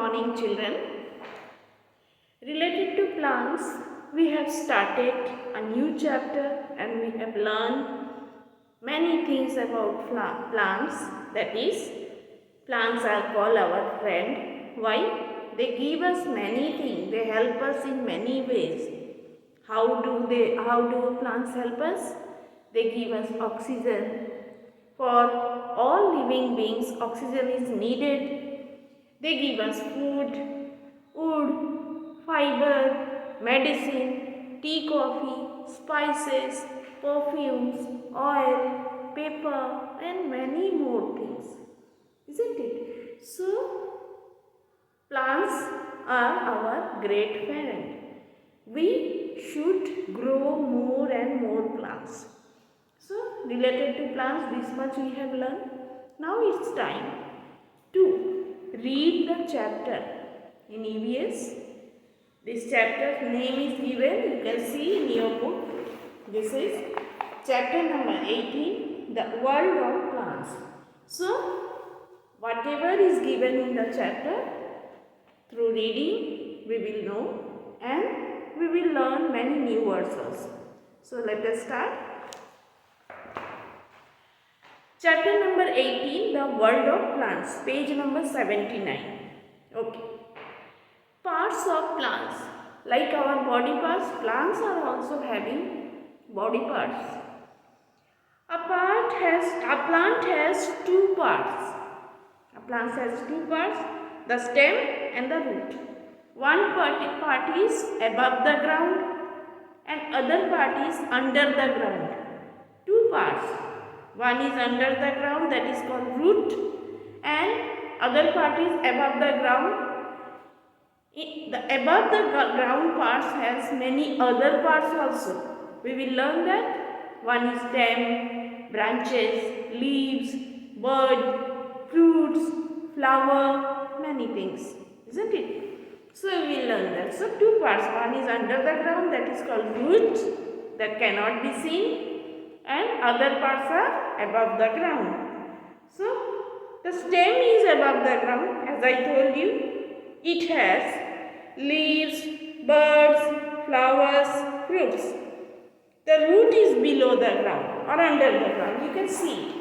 morning, children. Related to plants, we have started a new chapter and we have learned many things about plants. That is, plants are called our friend. Why? They give us many things. They help us in many ways. How do plants help us? They give us oxygen. For all living beings, oxygen is needed. They give us food, wood, fiber, medicine, tea, coffee, spices, perfumes, oil, paper, and many more things. Isn't it? So, plants are our great parent. We should grow more and more plants. So, related to plants, this much we have learned. Now it's time to read the chapter in EVS. This chapter's name is given, you can see in your book. This is chapter number 18, the world of plants. So, whatever is given in the chapter, through reading we will know and we will learn many new words also. So, let us start. Chapter number 18, the world of plants, page number 79. Okay. Parts of plants. Like our body parts, plants are also having body parts. A plant has two parts. A plant has two parts, the stem and the root. One part is above the ground and other part is under the ground. Two parts. One is under the ground, that is called root, and other part is above the ground. The above the ground parts has many other parts also. We will learn that. One is stem, branches, leaves, bud, fruits, flower, many things. Isn't it? So we will learn that. So two parts. One is under the ground, that is called root, that cannot be seen, and other parts are above the ground. So, the stem is above the ground, as I told you. It has leaves, buds, flowers, fruits. The root is below the ground or under the ground. You can see it.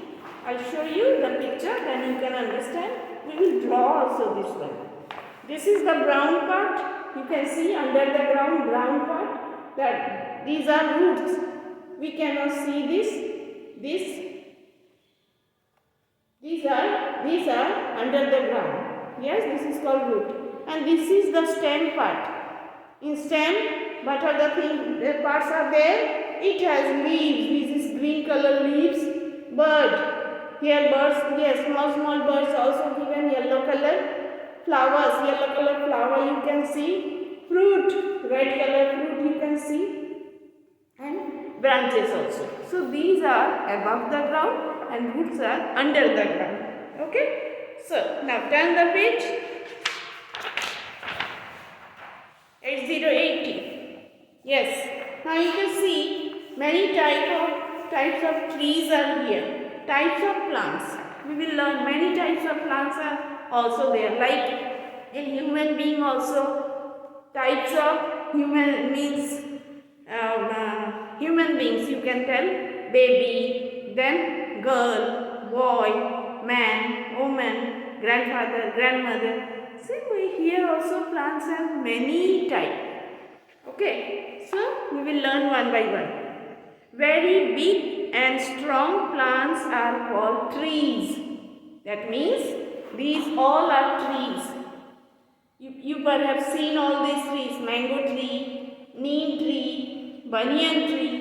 I'll show you the picture, then you can understand. We will draw also this one. This is the brown part. You can see under the ground, brown part. That these are roots. We cannot see these are under the ground. Yes, this is called root. And this is the stem part. In stem, what are the parts are there? It has leaves. This is green color leaves. Bird. Here birds, yes, small birds also given yellow color. Flowers, yellow color flower you can see. Fruit, red color fruit you can see. And branches also. So these are above the ground and roots are under the ground. Okay. So now turn the page. 8080. Yes. Now you can see many types of trees are here. Types of plants. We will learn many types of plants are also there. Like in human being also types of human means. Human beings, you can tell, baby, then girl, boy, man, woman, grandfather, grandmother. Same way here also plants have many types. Okay, so we will learn one by one. Very big and strong plants are called trees. That means these all are trees. You perhaps seen all these trees, mango tree, neem tree, banyan tree.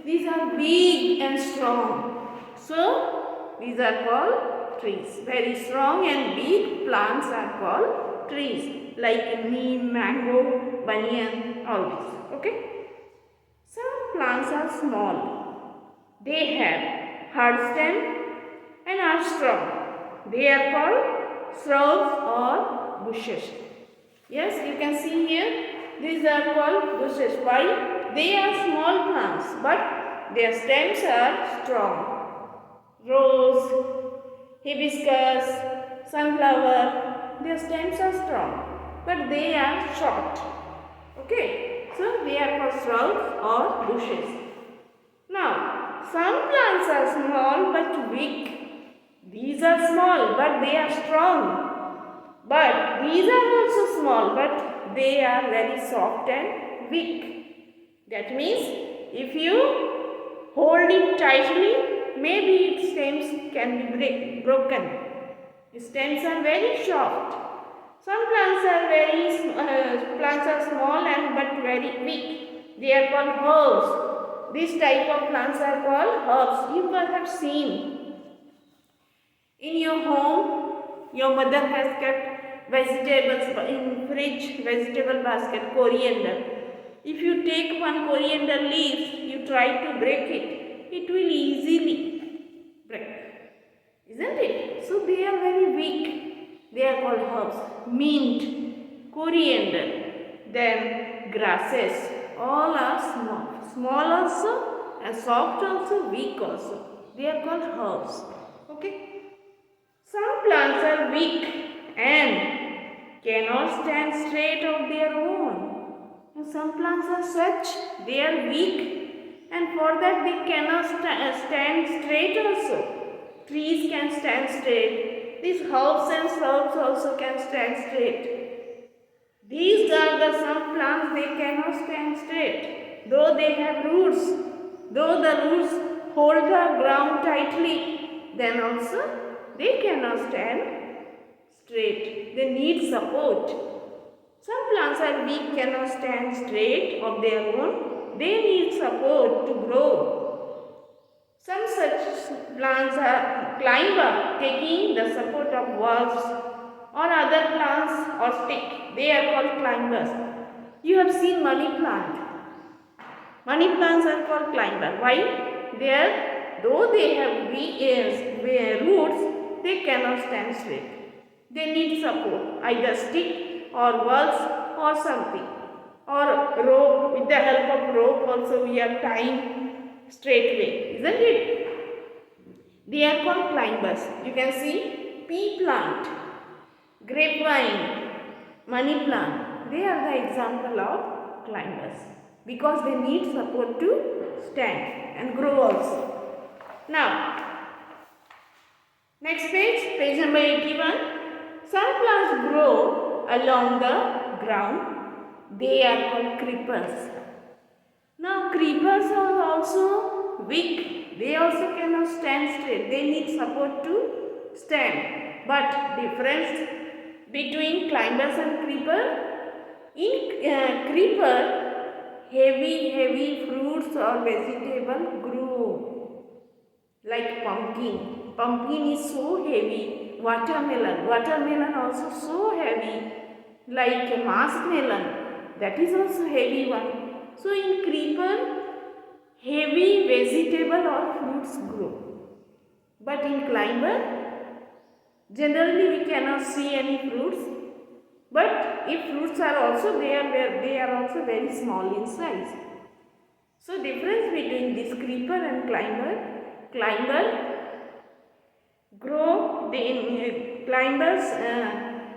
These are big and strong. So, these are called trees. Very strong and big plants are called trees. Like neem, mango, banyan, all these. Okay. Some plants are small. They have hard stem and are strong. They are called shrubs or bushes. Yes, you can see here. These are called bushes. Why? They are small plants, but their stems are strong. Rose, hibiscus, sunflower, their stems are strong. but they are short. Okay, so they are called shrubs or bushes. Now, some plants are small but weak. These are small but they are strong. But these are also small but they are very soft and weak. That means if you hold it tightly, maybe its stems can be broken. The stems are very soft. Some plants are small and but very weak. They are called herbs. This type of plants are called herbs. You must have seen in your home, your mother has kept vegetables in fridge, vegetable basket, coriander. If you take one coriander leaf, you try to break it, it will easily break. Isn't it? So they are very weak. They are called herbs. Mint, coriander, then grasses. All are small. Small also and soft also, weak also. They are called herbs. Okay. Some plants are weak and cannot stand straight of their own. And some plants are such, they are weak and for that they cannot stand straight also. Trees can stand straight. These herbs and shrubs also can stand straight. These are the some plants they cannot stand straight. Though they have roots, though the roots hold the ground tightly, then also they cannot stand straight. They need support. Some plants are weak, cannot stand straight of their own. They need support to grow. Some such plants are climber, taking the support of walls or other plants or stick. They are called climbers. You have seen money plant. Money plants are called climber. Why? Though they have roots, they cannot stand straight. They need support, either stick or walls or something. Or rope, with the help of rope also we are tying straight way, isn't it? They are called climbers. You can see pea plant, grapevine, money plant. They are the example of climbers because they need support to stand and grow also. Now, next page, page number 81. Some plants grow along the ground. They are called creepers. Now, creepers are also weak. They also cannot stand straight. They need support to stand. But difference between climbers and creeper, in creeper, heavy fruits or vegetable grow like pumpkin. Pumpkin is so heavy. Watermelon also so heavy. Like a muskmelon, that is also heavy one. So in creeper, heavy vegetable or fruits grow. But in climber, generally we cannot see any fruits. But if fruits are also there, they are also very small in size. So difference between this creeper and climber grow, climbers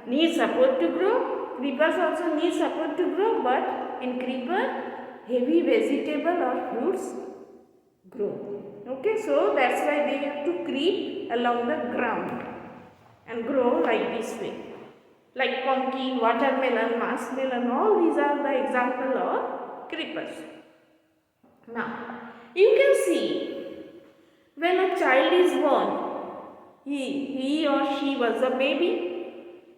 need support to grow, creepers also need support to grow, but in creeper, heavy vegetable or fruits grow. Okay, so that's why they have to creep along the ground and grow like this way. Like pumpkin, watermelon, muskmelon, all these are the example of creepers. Now, you can see when a child is born, he or she was a baby.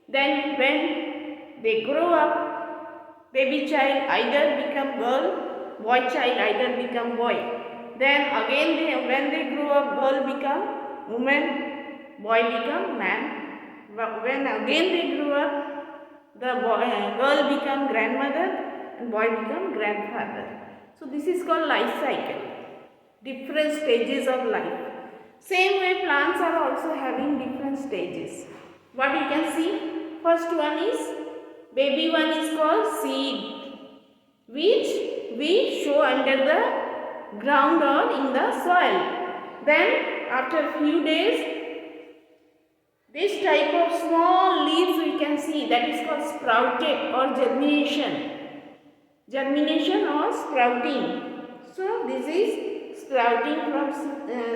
Then when they grow up, baby child either become girl, boy child either become boy. Then again when they grow up, girl become woman, boy become man. When again they grow up, girl become grandmother and boy become grandfather. So this is called life cycle. Different stages of life. Same way plants are also having different stages. What you can see? First one is, baby one is called seed, which we show under the ground or in the soil. Then after few days, This type of small leaves we can see, that is called sprouted or germination. Germination or sprouting. So this is sprouting from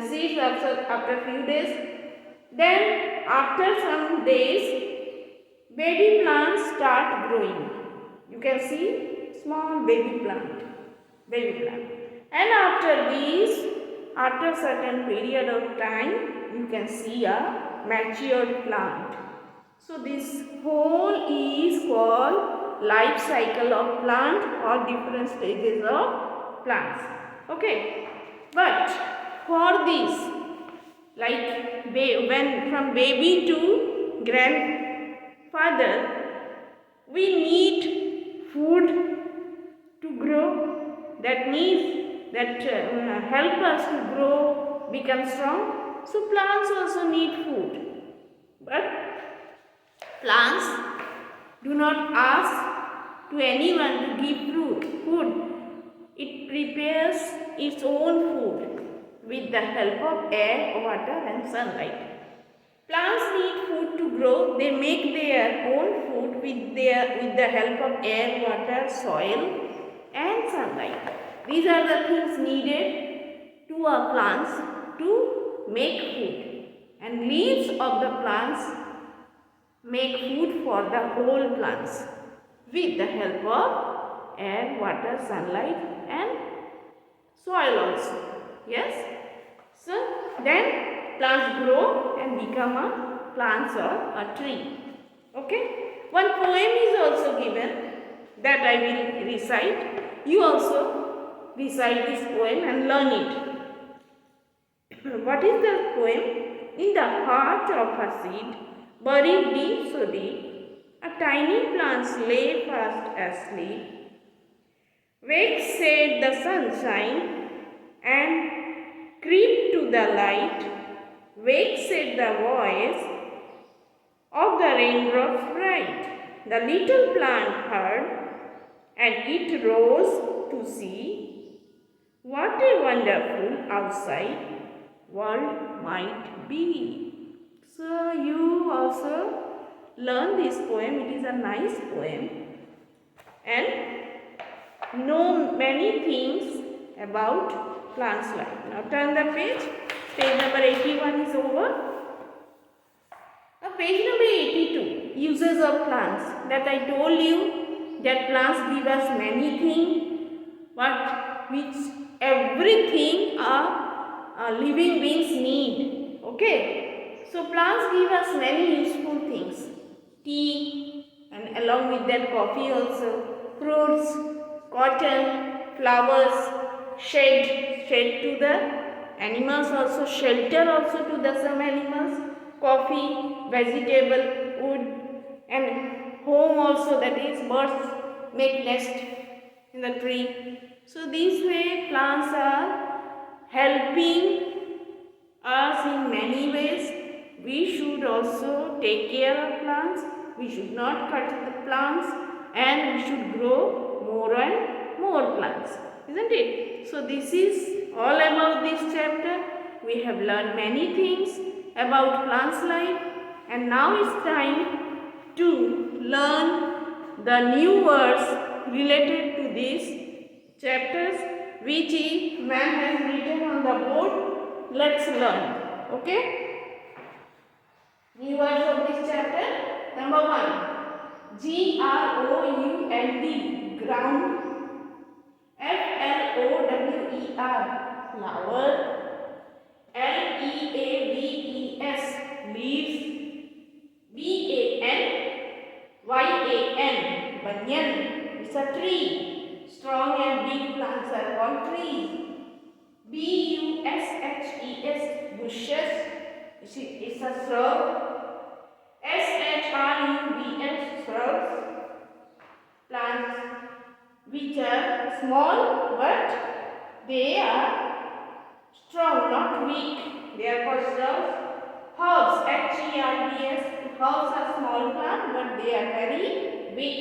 seeds after few days. Then after some days, baby plants start growing. You can see small baby plant. And after certain period of time, you can see a matured plant. So this whole is called life cycle of plant or different stages of plants. Okay. But for this, like when from baby to grandfather, we need food to grow. That needs that help us to grow, become strong. So plants also need food. But plants do not ask to anyone to give food. It prepares its own food with the help of air, water and sunlight. Plants need food to grow. They make their own food with the help of air, water, soil and sunlight. These are the things needed to our plants to make food. And leaves of the plants make food for the whole plants with the help of air, water, sunlight and soil also. Yes? So then plants grow and become a plants or a tree. Okay? One poem is also given that I will recite. You also recite this poem and learn it. What is the poem? In the heart of a seed, buried deep so deep, a tiny plant lay fast asleep. Wake, said the sunshine, and creep to the light. Wake, said the voice of the raindrops bright. The little plant heard, and it rose to see what a wonderful outside world might be. So you also learn this poem. It is a nice poem and know many things about plants life. Now turn the page. Page number 81 is over. Now page number 82, uses of plants. That I told you that plants give us many things, but which everything a living beings need. Okay. So plants give us many useful things. Tea and along with that coffee also, fruits, cotton, flowers, shade to the animals also, shelter also to the some animals, coffee, vegetable, wood and home also, that is birds make nest in the tree. So this way plants are helping us in many ways. We should also take care of plants. We should not cut the plants and we should grow more and more plants. Isn't it? So this is all about this chapter. We have learned many things about plants life and now it's time to learn the new words related to these chapters which ma'am has written on the board. Let's learn. Okay? New words of this chapter. Number 1. Ground. Ground. Flower. Flower. Leaves. Leaves. Banyan. It's a tree. Strong and big plants are called trees. Bushes. It's a shrub. Shrubs. Plants which are small but they are strong, not weak. They are called shrubs. Herbs. Herbs are small plants but they are very big.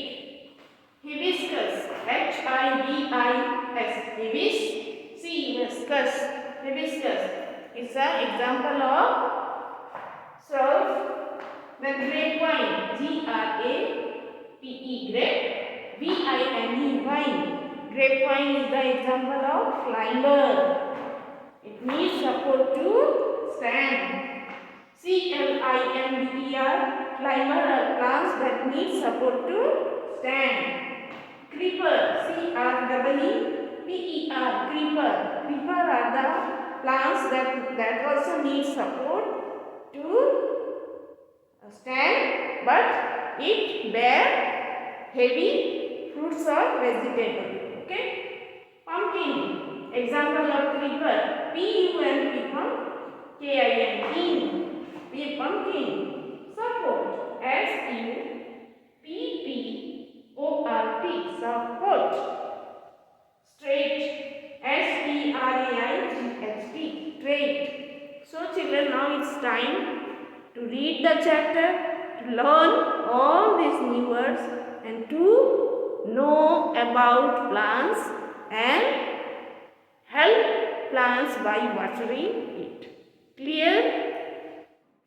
Hibiscus. Hibiscus. It's an example of shrubs Then grapevine, G-R-A-P-E, grape, V-I-N-E, vine. Grapevine is the example of climber. It needs support to stand. C-L-I-M-B-E-R, climber are plants that need support to stand. Creeper, C-R-E-E-P-E-R, creeper. Creeper are the plants that also need support to stand, but it bear heavy fruits or vegetable. Okay. Pumpkin, example of creeper, P-U-M-P-K-I-N, P pumpkin. Support, S-U-P-P-O-R-T, support. Straight, S-T-R-A-I-G-H-T, straight. So children, now it's time to read the chapter, to learn all these new words and to know about plants and help plants by watering it. Clear?